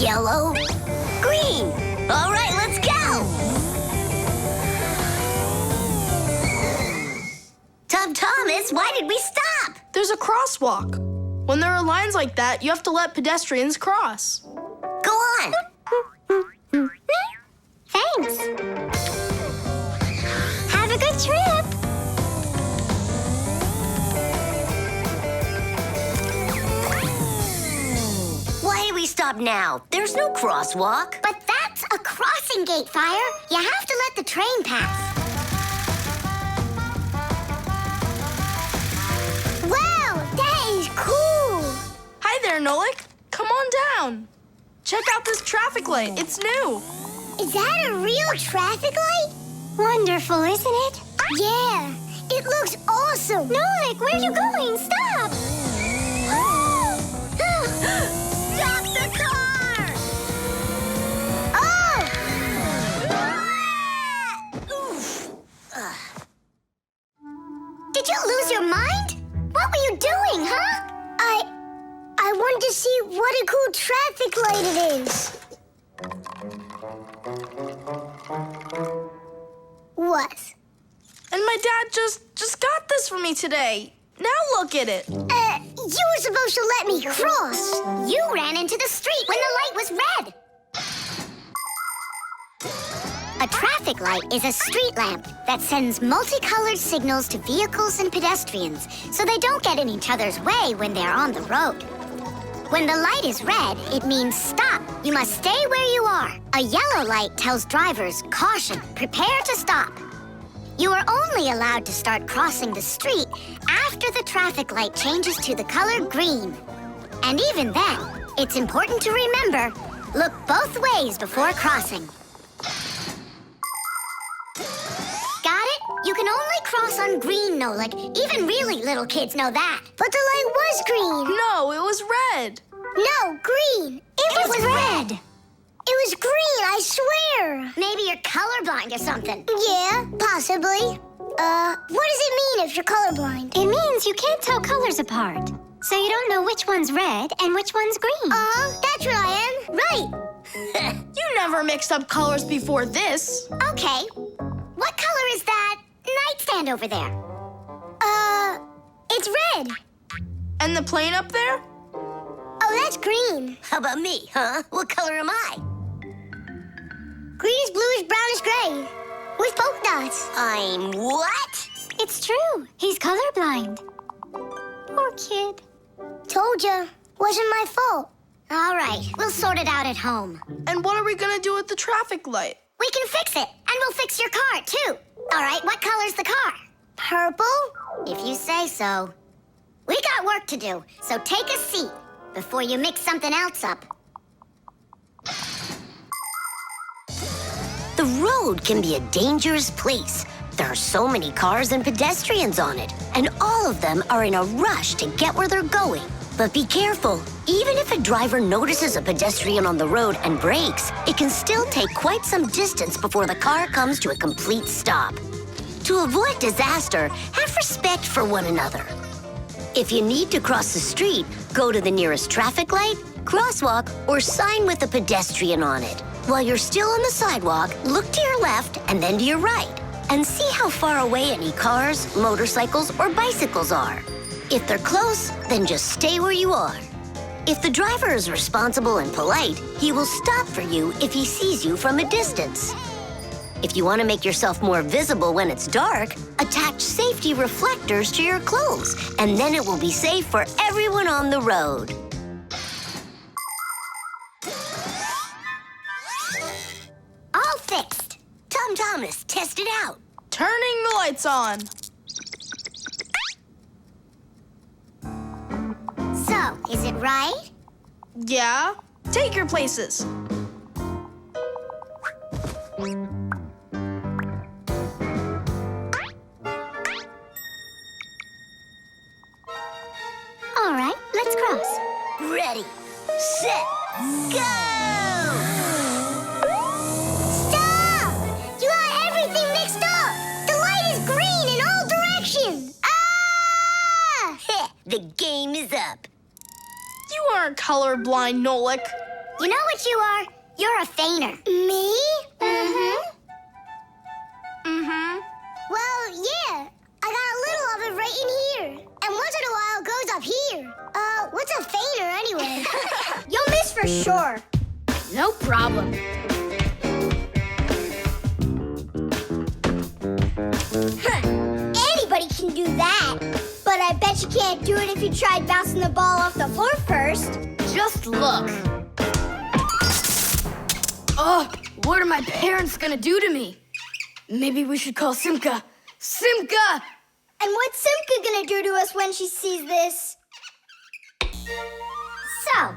yellow, green. All right, let's go! Thomas, why did we stop? There's a crosswalk. When there are lines like that, you have to let pedestrians cross. Go on. Thanks. Have a good trip. Why do we stop now? There's no crosswalk. But that's a crossing gate, Fire. You have to let the train pass. Wow, that is cool. Hi there, Nolik. Come on down. Check out this traffic light. It's new. Is that a real traffic light? Wonderful, isn't it? Yeah, it looks awesome. Nolik, where are you going? Stop! Stop the car! Oh! Oof. Did you lose your mind? What were you doing, huh? I wanted to see what a cool traffic light it is. What? And my dad just got this for me today. Now look at it. You were supposed to let me cross. You ran into the street when the light was red. A traffic light is a street lamp that sends multicolored signals to vehicles and pedestrians so they don't get in each other's way when they're on the road. When the light is red, it means stop. You must stay where you are. A yellow light tells drivers, caution, prepare to stop. You are only allowed to start crossing the street after the traffic light changes to the color green. And even then, it's important to remember, look both ways before crossing. Got it? You can only cross on green, Nolik. Even really little kids know that. But the light was green. No, it was red. No, green. It was red. It was green, I swear. Maybe you're colorblind or something. Yeah, possibly. What does it mean if you're colorblind? It means you can't tell colors apart. So you don't know which one's red and which one's green. That's what I am. Right. You never mixed up colors before this. Okay. What color is that nightstand over there? It's red. And the plane up there? Oh, that's green. How about me, huh? What color am I? Greenish, bluish, brownish, gray. With polka dots. I'm what? It's true. He's colorblind. Poor kid. Told ya. Wasn't my fault. All right, we'll sort it out at home. And what are we gonna do with the traffic light? We can fix it, and we'll fix your car, too. All right, what color's the car? Purple? If you say so. We got work to do, so take a seat before you mix something else up. The road can be a dangerous place. There are so many cars and pedestrians on it, and all of them are in a rush to get where they're going. But be careful. Even if a driver notices a pedestrian on the road and brakes, it can still take quite some distance before the car comes to a complete stop. To avoid disaster, have respect for one another. If you need to cross the street, go to the nearest traffic light, crosswalk, or sign with a pedestrian on it. While you're still on the sidewalk, look to your left and then to your right, and see how far away any cars, motorcycles, or bicycles are. If they're close, then just stay where you are. If the driver is responsible and polite, he will stop for you if he sees you from a distance. If you want to make yourself more visible when it's dark, attach safety reflectors to your clothes, and then it will be safe for everyone on the road. All fixed. Thomas, test it out. Turning the lights on. So, is it right? Yeah? Take your places. All right, let's cross. Ready, set, go! Stop! You got everything mixed up! The light is green in all directions! Ah! The game is up. You aren't colorblind, Nolik. You know what you are? You're a feigner. Me? Mm-hmm. Mm-hmm. Well, yeah. I got a little of it right in here. And once in a while it goes up here. What's a feigner anyway? You'll miss for sure. No problem. Anybody can do that. But I bet you can't do it if you tried bouncing the ball off the floor first. Just look. Oh, what are my parents gonna do to me? Maybe we should call Simka. Simka! And what's Simka gonna do to us when she sees this? So,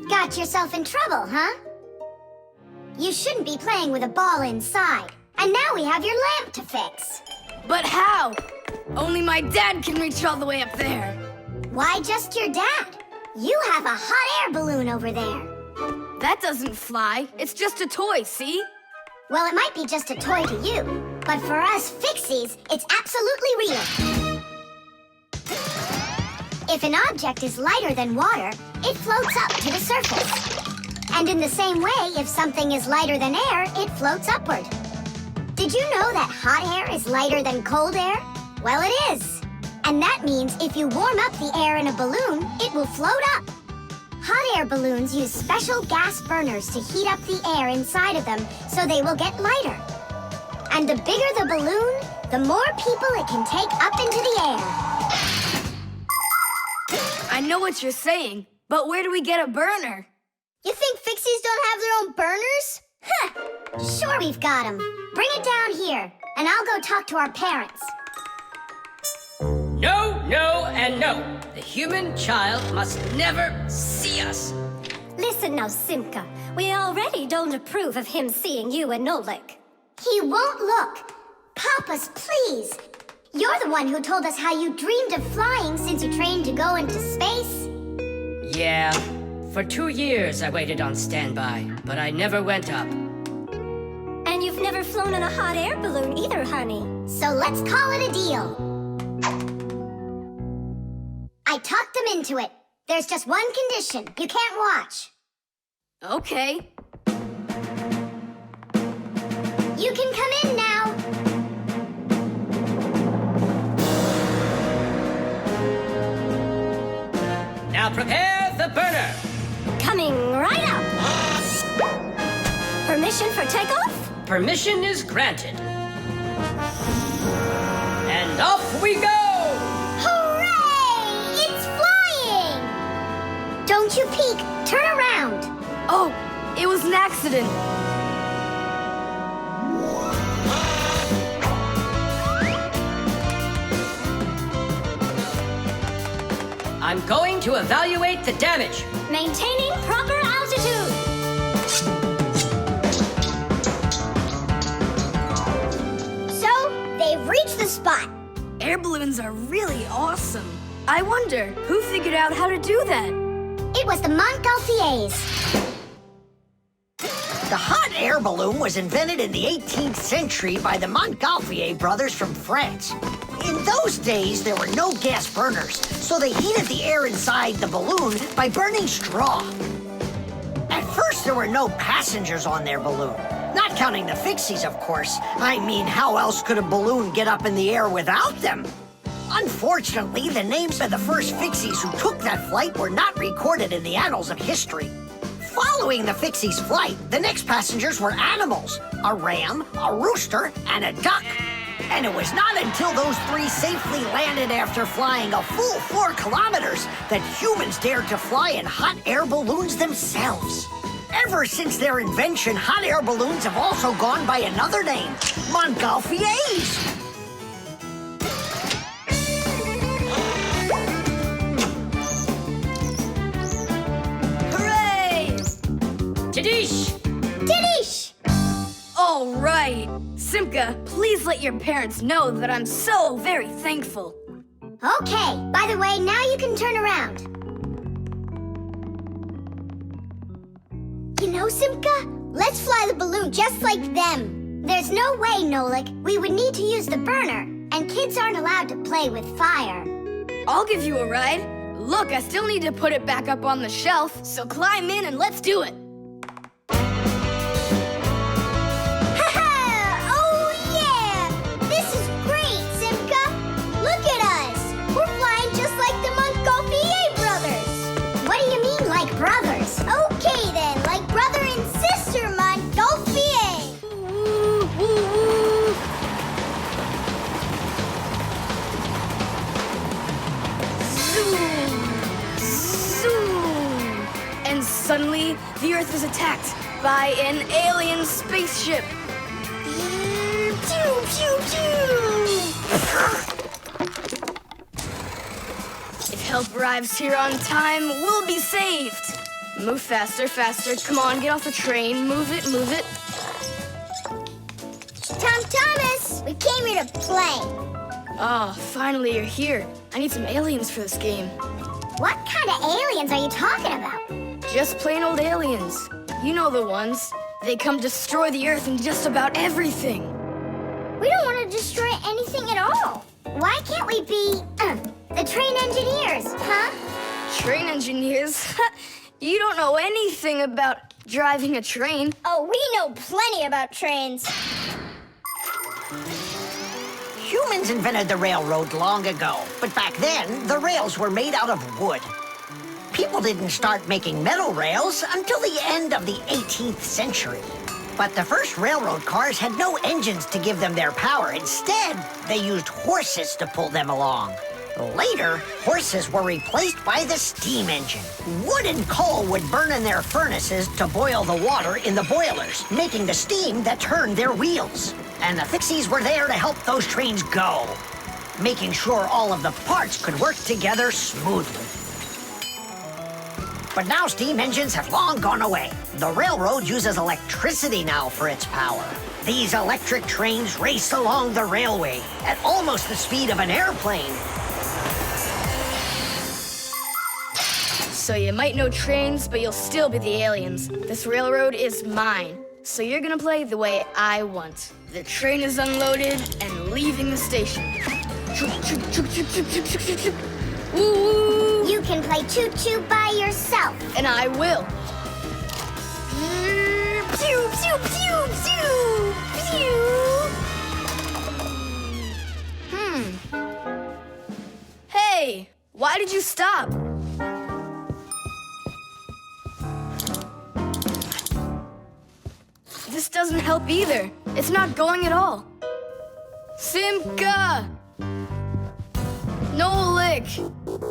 got yourself in trouble, huh? You shouldn't be playing with a ball inside. And now we have your lamp to fix. But how? Only my dad can reach all the way up there. Why just your dad? You have a hot air balloon over there. That doesn't fly. It's just a toy, see? Well, it might be just a toy to you, but for us Fixies, it's absolutely real. If an object is lighter than water, it floats up to the surface. And in the same way, if something is lighter than air, it floats upward. Did you know that hot air is lighter than cold air? Well, it is. And that means if you warm up the air in a balloon, it will float up. Hot air balloons use special gas burners to heat up the air inside of them so they will get lighter. And the bigger the balloon, the more people it can take up into the air. I know what you're saying, but where do we get a burner? You think Fixies don't have their own burners? Huh! Sure we've got them. Bring it down here, and I'll go talk to our parents. No, no, and no. The human child must never see us. Listen now, Simka. We already don't approve of him seeing you and Nolik. He won't look. Papas, please. You're the one who told us how you dreamed of flying since you trained to go into space. Yeah, for 2 years I waited on standby, but I never went up. And you've never flown in a hot air balloon either, honey. So let's call it a deal. I talked them into it. There's just one condition. You can't watch. Okay. You can come in now. Now prepare the burner. Coming right up. Permission for takeoff? Permission is granted. And off we go! Hooray! It's flying! Don't you peek. Turn around. Oh, it was an accident. I'm going to evaluate the damage. Maintaining proper altitude. So, they've reached the spot. Air balloons are really awesome. I wonder, who figured out how to do that? It was the Montgolfiers. The hot air balloon was invented in the 18th century by the Montgolfier brothers from France. In those days, there were no gas burners, so they heated the air inside the balloon by burning straw. At first, there were no passengers on their balloon. Not counting the Fixies, of course. I mean, how else could a balloon get up in the air without them? Unfortunately, the names of the first Fixies who took that flight were not recorded in the annals of history. Following the Fixies' flight, the next passengers were animals: a ram, a rooster, and a duck. And it was not until those three safely landed after flying a full 4 kilometers that humans dared to fly in hot air balloons themselves. Ever since their invention, hot air balloons have also gone by another name: Montgolfiers. Hooray! Tadish! Didish! All right. Simka, please let your parents know that I'm so very thankful. Okay, by the way, now you can turn around. You know, Simka, let's fly the balloon just like them. There's no way, Nolik. We would need to use the burner, and kids aren't allowed to play with fire. I'll give you a ride. Look, I still need to put it back up on the shelf, so climb in and let's do it. suddenly the Earth is attacked by an alien spaceship. Pew, pew, pew! If help arrives here on time, we'll be saved. Move faster, faster. Come on, get off the train. Move it, move it. Tom Thomas, we came here to play. Oh, finally you're here. I need some aliens for this game. What kind of aliens are you talking about? Just plain old aliens. You know the ones. They come destroy the Earth and just about everything. We don't want to destroy anything at all. Why can't we be, the train engineers, huh? Train engineers? You don't know anything about driving a train. Oh, we know plenty about trains. Humans invented the railroad long ago, but back then, the rails were made out of wood. People didn't start making metal rails until the end of the 18th century. But the first railroad cars had no engines to give them their power. Instead, they used horses to pull them along. Later, horses were replaced by the steam engine. Wood and coal would burn in their furnaces to boil the water in the boilers, making the steam that turned their wheels. And the Fixies were there to help those trains go, making sure all of the parts could work together smoothly. But now steam engines have long gone away. The railroad uses electricity now for its power. These electric trains race along the railway at almost the speed of an airplane. So you might know trains, but you'll still be the aliens. This railroad is mine. So you're gonna play the way I want. The train is unloaded and leaving the station. Woo! You can play choo-choo by yourself. And I will. Pew, pew, pew, pew, pew. Hey, why did you stop? This doesn't help either. It's not going at all. Simka! Nolik!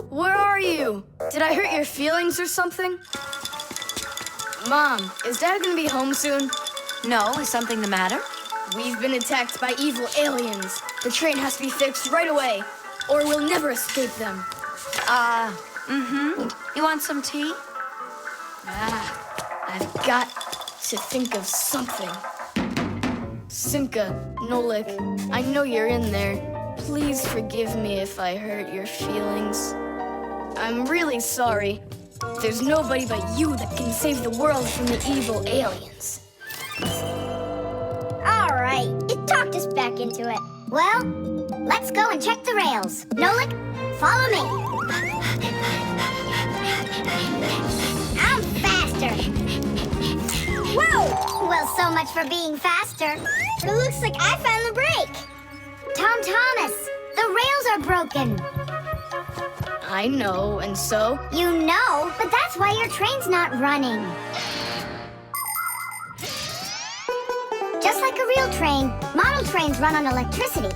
Where are you? Did I hurt your feelings or something? Mom, is Dad gonna be home soon? No, is something the matter? We've been attacked by evil aliens. The train has to be fixed right away, or we'll never escape them. You want some tea? I've got to think of something. Simka, Nolik, I know you're in there. Please forgive me if I hurt your feelings. I'm really sorry. There's nobody but you that can save the world from the evil aliens. All right, it talked us back into it. Well, let's go and check the rails. Nolik, follow me. I'm faster. Whoa! Well, so much for being faster. It looks like I found the brake. Tom Thomas, the rails are broken. I know, and so? You know, but that's why your train's not running. Just like a real train, model trains run on electricity.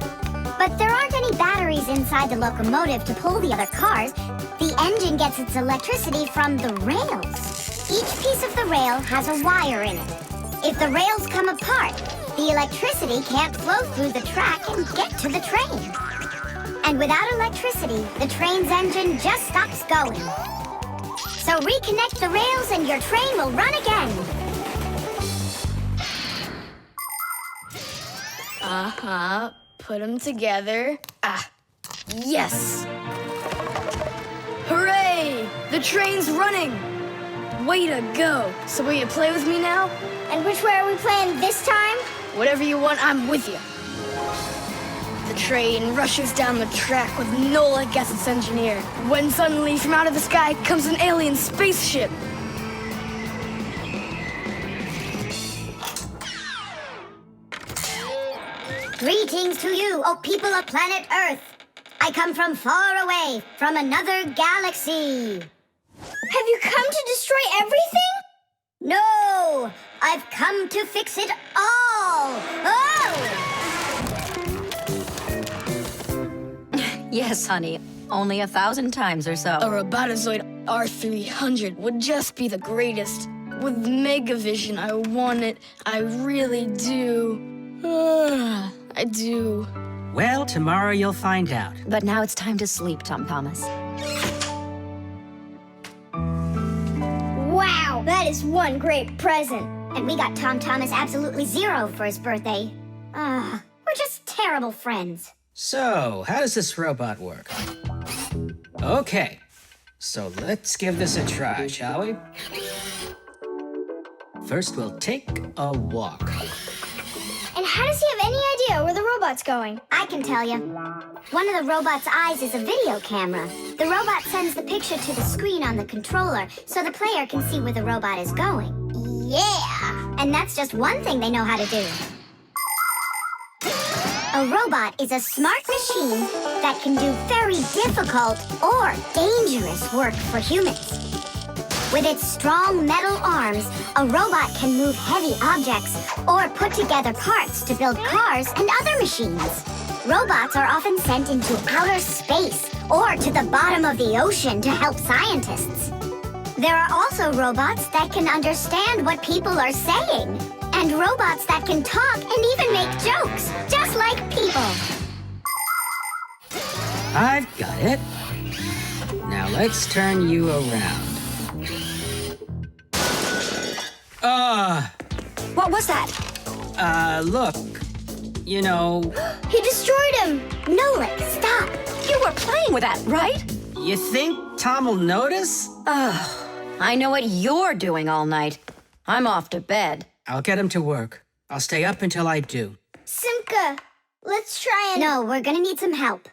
But there aren't any batteries inside the locomotive to pull the other cars. The engine gets its electricity from the rails. Each piece of the rail has a wire in it. If the rails come apart, the electricity can't flow through the track and get to the train. And without electricity, the train's engine just stops going. So reconnect the rails and your train will run again. Put them together. Yes! Hooray! The train's running! Way to go! So will you play with me now? And which way are we playing this time? Whatever you want, I'm with you. The train rushes down the track with Nolik as its engineer, when suddenly from out of the sky comes an alien spaceship. Greetings to you, O people of planet Earth. I come from far away, from another galaxy. Have you come to destroy everything? No, I've come to fix it all. Oh! Yes, honey. Only 1,000 times or so. A Robotazoid R300 would just be the greatest. With Megavision, I want it. I really do. I do. Well, tomorrow you'll find out. But now it's time to sleep, Tom Thomas. Wow, that is one great present. And we got Tom Thomas absolutely 0 for his birthday. We're just terrible friends. So, how does this robot work? Okay, so let's give this a try, shall we? First, we'll take a walk. And how does he have any idea where the robot's going? I can tell you. One of the robot's eyes is a video camera. The robot sends the picture to the screen on the controller so the player can see where the robot is going. Yeah! And that's just one thing they know how to do. A robot is a smart machine that can do very difficult or dangerous work for humans. With its strong metal arms, a robot can move heavy objects or put together parts to build cars and other machines. Robots are often sent into outer space or to the bottom of the ocean to help scientists. There are also robots that can understand what people are saying, and robots that can talk and even make jokes, just like people. I've got it. Now let's turn you around. What was that? Look. You know, He destroyed him! Nolik, stop! You were playing with that, right? you think Tom will notice? I know what you're doing all night. I'm off to bed. I'll get him to work. I'll stay up until I do. Simka, let's try and... No, we're gonna need some help.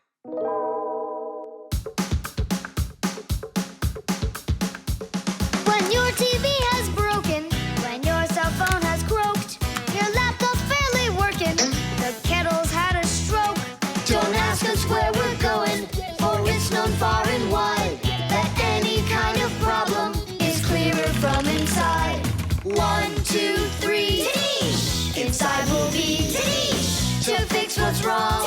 When your TV has broken, when your cell phone has croaked, your laptop's barely working, the kettle's had a stroke. Don't ask us where we're going, for it's known far and wide that any kind of problem is clearer from inside. 1, 2, 3. Inside will be to fix what's wrong,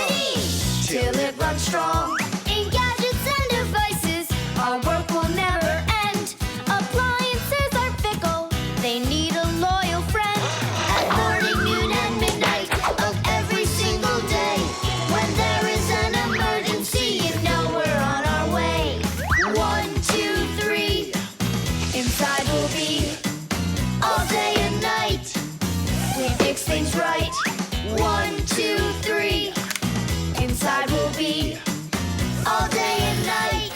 till it runs strong. In gadgets and devices, our work will never end. Appliances are fickle, they need a loyal friend. At morning, noon, and midnight of every single day, when there is an emergency, you know we're on our way. 1, 2, 3. Inside will be all day and night. We fix things right. 1, 2, 3. Inside will be all day and night.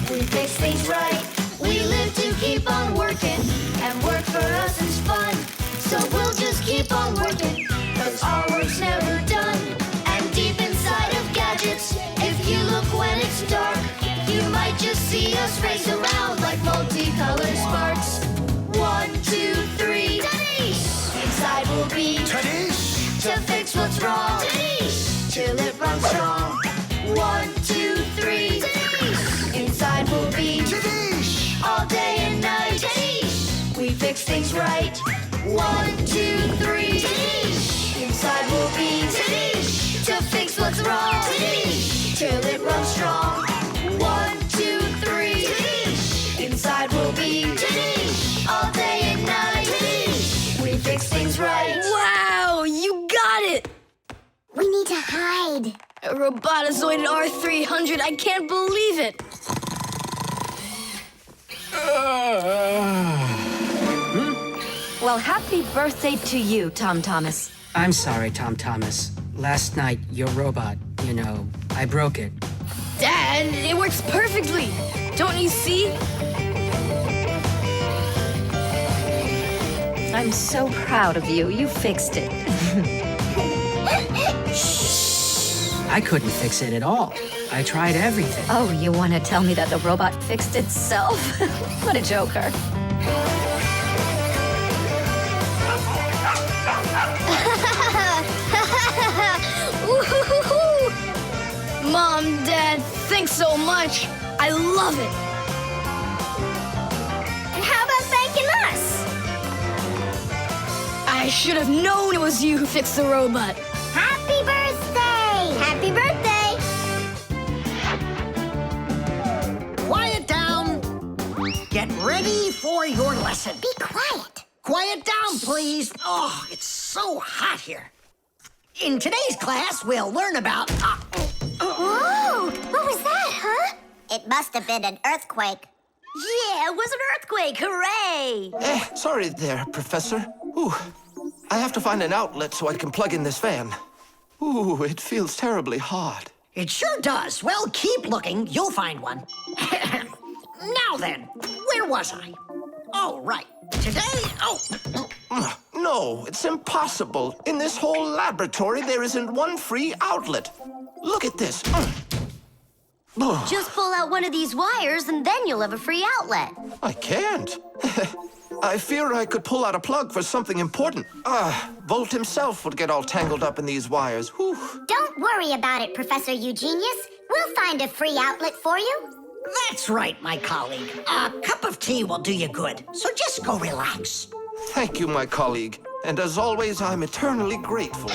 We fix things right. We live to keep on working, and work for us is fun. So we'll just keep on working, 'cause our work's never done. And deep inside of gadgets, if you look when it's dark, you might just see us race around like multicolored sparks. 1, 2, 3. Inside will be to fix what's wrong, till it runs strong. 1, 2, 3. Inside will be all day and night. We fix things right. 1, 2, 3. Inside will be to fix what's wrong, till it runs strong. 1, 2, 3. Inside will be all day and night. We fix things right. Wow, you got it! We need to hide. A Robotazoid R300, I can't believe it! Well, happy birthday to you, Tom Thomas. I'm sorry, Tom Thomas. Last night, your robot, you know, I broke it. Dad, it works perfectly! Don't you see? I'm so proud of you. You fixed it. I couldn't fix it at all. I tried everything. Oh, you want to tell me that the robot fixed itself? What a joker. Woo-hoo-hoo-hoo! Mom, Dad, thanks so much. I love it. And how about thanking us? I should have known it was you who fixed the robot. Happy birthday! Happy birthday! Get ready for your lesson. Be quiet. Quiet down, please. Oh, it's so hot here. In today's class, we'll learn about... Whoa! What was that, huh? It must have been an earthquake. Yeah, it was an earthquake. Hooray! Sorry there, Professor. Ooh, I have to find an outlet so I can plug in this fan. Ooh, it feels terribly hot. It sure does. Well, keep looking. You'll find one. Now then, where was I? Oh, right. Today... No, it's impossible. In this whole laboratory, there isn't one free outlet. Look at this. Just pull out one of these wires and then you'll have a free outlet. I can't. I fear I could pull out a plug for something important. Volt himself would get all tangled up in these wires. Whew. Don't worry about it, Professor Eugenius. We'll find a free outlet for you. That's right, my colleague. A cup of tea will do you good, so just go relax. Thank you, my colleague. And as always, I'm eternally grateful.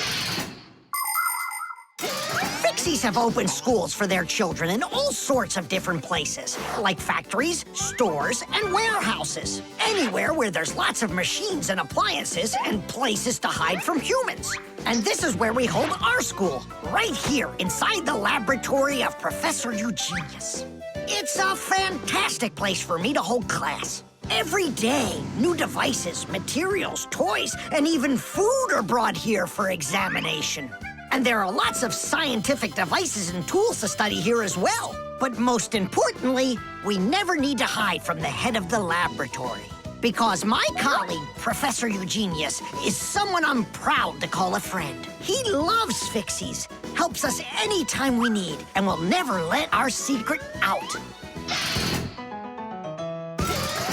Fixies have opened schools for their children in all sorts of different places, like factories, stores, and warehouses. Anywhere where there's lots of machines and appliances and places to hide from humans. And this is where we hold our school, right here inside the laboratory of Professor Eugenius. It's a fantastic place for me to hold class. Every day, new devices, materials, toys, and even food are brought here for examination. And there are lots of scientific devices and tools to study here as well. But most importantly, we never need to hide from the head of the laboratory. Because my colleague, Professor Eugenius, is someone I'm proud to call a friend. He loves Fixies, helps us anytime we need, and will never let our secret out.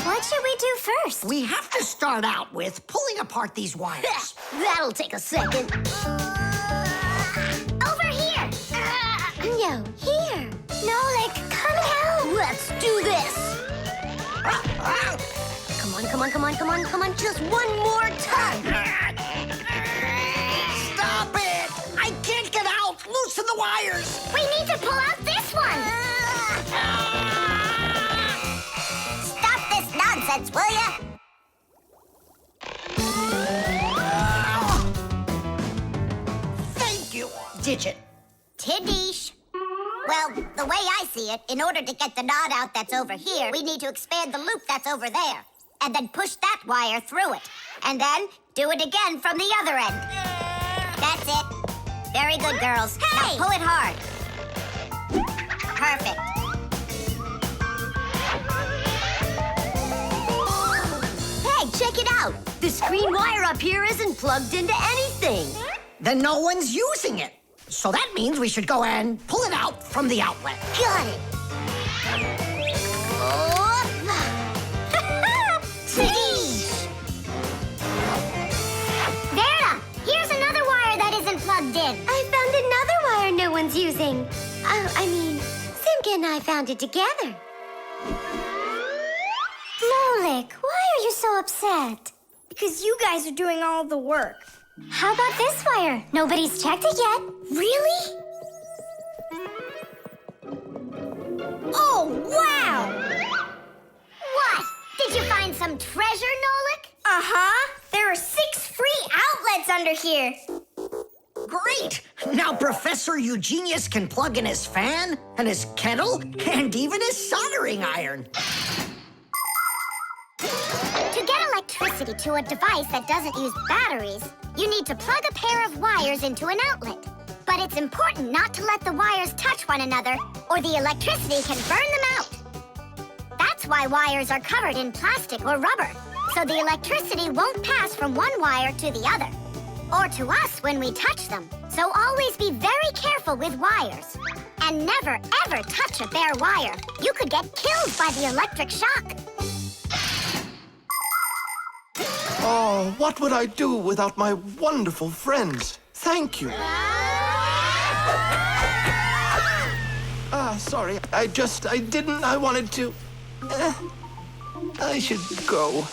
What should we do first? We have to start out with pulling apart these wires. That'll take a second. Over here! No, here. Nolik, come help! Let's do this. Come on, come on, come on, come on, come on. Just one more time. Stop it! I can't get out! Loosen the wires! We need to pull out this one! Stop this nonsense, will ya? Thank you, Digit. Tidish. Well, the way I see it, in order to get the knot out that's over here, we need to expand the loop that's over there. And then push that wire through it. And then do it again from the other end. That's it. Very good, girls. Hey! Now pull it hard. Perfect. Hey, check it out. This green wire up here isn't plugged into anything. Then no one's using it. So that means we should go and pull it out from the outlet. Got it. Oh. Tidish! Verna, here's another wire that isn't plugged in. I found another wire no one's using. Simka and I found it together. Nolik, why are you so upset? Because you guys are doing all the work. How about this wire? Nobody's checked it yet. Really? Oh, wow! What? Did you find some treasure, Nolik? Uh-huh. There are 6 free outlets under here. Great! Now Professor Eugenius can plug in his fan, and his kettle, and even his soldering iron. To get electricity to a device that doesn't use batteries, you need to plug a pair of wires into an outlet. But it's important not to let the wires touch one another, or the electricity can burn them out. That's why wires are covered in plastic or rubber, so the electricity won't pass from one wire to the other, or to us when we touch them. So always be very careful with wires. And never, ever touch a bare wire. You could get killed by the electric shock. Oh, what would I do without my wonderful friends? Thank you. Sorry. I wanted to... I should go.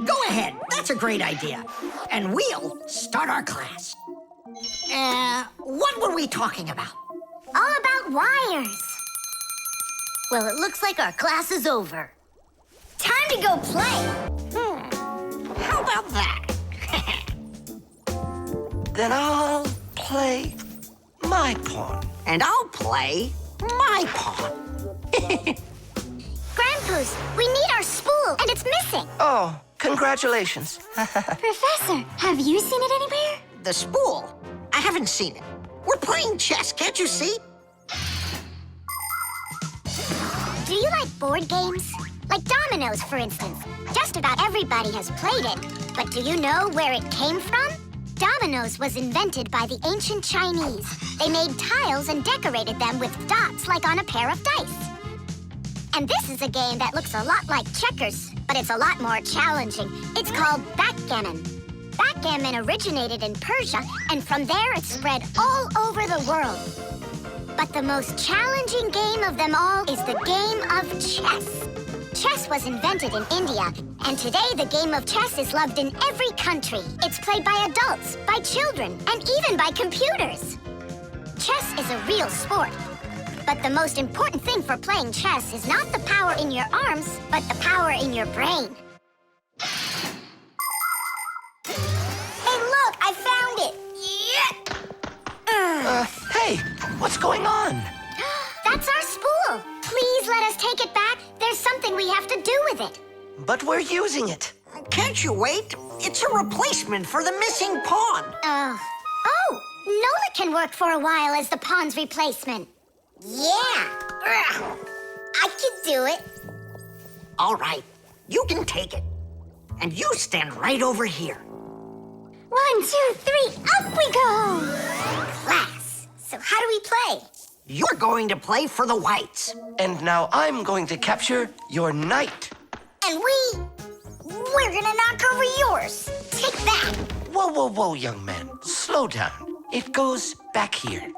Go ahead. That's a great idea. And we'll start our class. What were we talking about? All about wires. Well, it looks like our class is over. Time to go play. How about that? Then I'll play my pawn. And I'll play my pawn. Grandpa's, we need our spool, and it's missing. Oh, congratulations. Professor, have you seen it anywhere? The spool? I haven't seen it. We're playing chess, can't you see? Do you like board games? Like dominoes, for instance. Just about everybody has played it. But do you know where it came from? Dominoes was invented by the ancient Chinese. They made tiles and decorated them with dots like on a pair of dice. And this is a game that looks a lot like checkers, but it's a lot more challenging. It's called backgammon. Backgammon originated in Persia, and from there it spread all over the world. But the most challenging game of them all is the game of chess. Chess was invented in India, and today the game of chess is loved in every country. It's played by adults, by children, and even by computers. Chess is a real sport. But the most important thing for playing chess is not the power in your arms, but the power in your brain. Hey, look, I found it! Yeah! Hey, what's going on? That's our spool. Please let us take it back. There's something we have to do with it. But we're using it. Can't you wait? It's a replacement for the missing pawn. Oh, Nolik can work for a while as the pawn's replacement. Yeah, I can do it. All right, you can take it. And you stand right over here. 1, 2, 3, up we go! Class. So how do we play? You're going to play for the whites. And now I'm going to capture your knight. And we're gonna knock over yours. Take that. Whoa, whoa, whoa, young man. Slow down. It goes back here.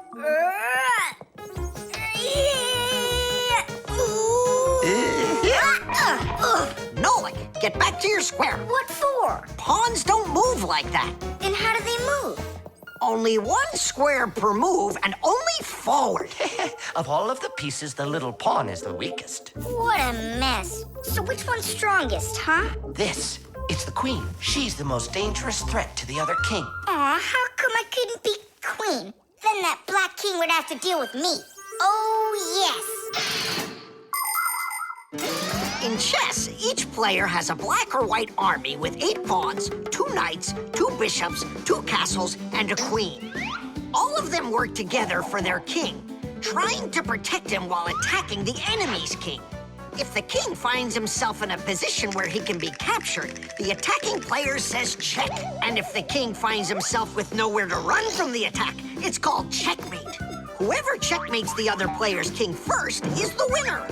Nolik, get back to your square. What for? Pawns don't move like that. Then how do they move? Only one square per move and only forward. Of all of the pieces, the little pawn is the weakest. What a mess. So which one's strongest, huh? This, it's the queen. She's the most dangerous threat to the other king. Aw, how come I couldn't be queen? Then that black king would have to deal with me. Oh, yes. In chess, each player has a black or white army with 8 pawns, 2 knights, 2 bishops, 2 castles, and a queen. All of them work together for their king, trying to protect him while attacking the enemy's king. If the king finds himself in a position where he can be captured, the attacking player says check. And if the king finds himself with nowhere to run from the attack, it's called checkmate. Whoever checkmates the other player's king first is the winner.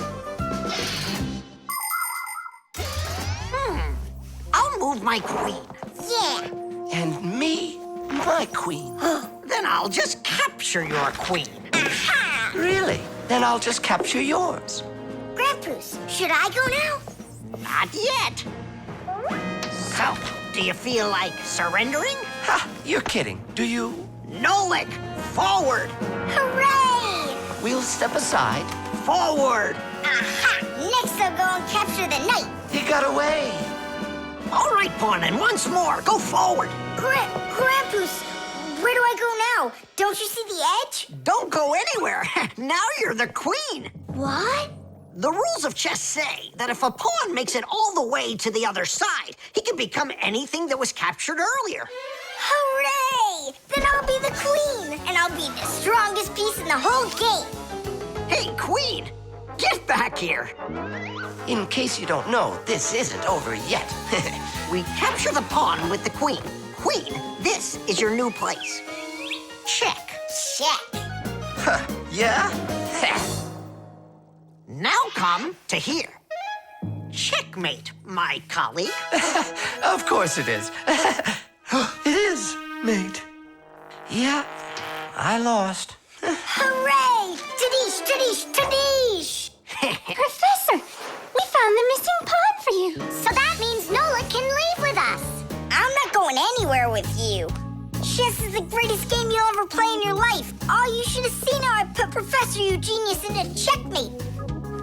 I'll move my queen. Yeah. And me, my queen. Then I'll just capture your queen. Really? Then I'll just capture yours. Grandpa's, should I go now? Not yet. So, do you feel like surrendering? Ha! You're kidding. Do you? Nolik, forward. Hooray! We'll step aside. Forward. Aha! Next I'll go and capture the knight. He got away. All right, pawn, and once more, go forward. Grandpa's, where do I go now? Don't you see the edge? Don't go anywhere. Now you're the queen. What? The rules of chess say that if a pawn makes it all the way to the other side, he can become anything that was captured earlier. Hooray! Then I'll be the queen, and I'll be the strongest piece in the whole game. Hey, queen, get back here. In case you don't know, this isn't over yet. We capture the pawn with the queen. Queen, this is your new place. Check. Check. Yeah? Now come to here. Checkmate, my colleague. Of course it is. It is, mate. Yeah, I lost. Hooray! Tadish, tadish, tadish! Professor, we found the missing pawn for you. So that means Nolik can leave with us. I'm not going anywhere with you. Chess is the greatest game you'll ever play in your life. Oh, you should have seen how I put Professor Eugenius into checkmate.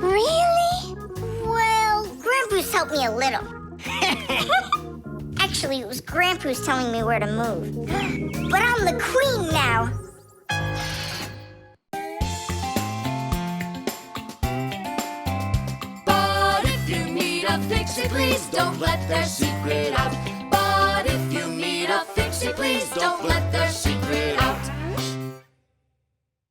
Really? Well, Grandpa's helped me a little. Actually, it was Grandpa's telling me where to move. But I'm the queen now. But if you meet a Fixie, please don't let their secret out. But if you meet a Fixie, please don't let their secret out.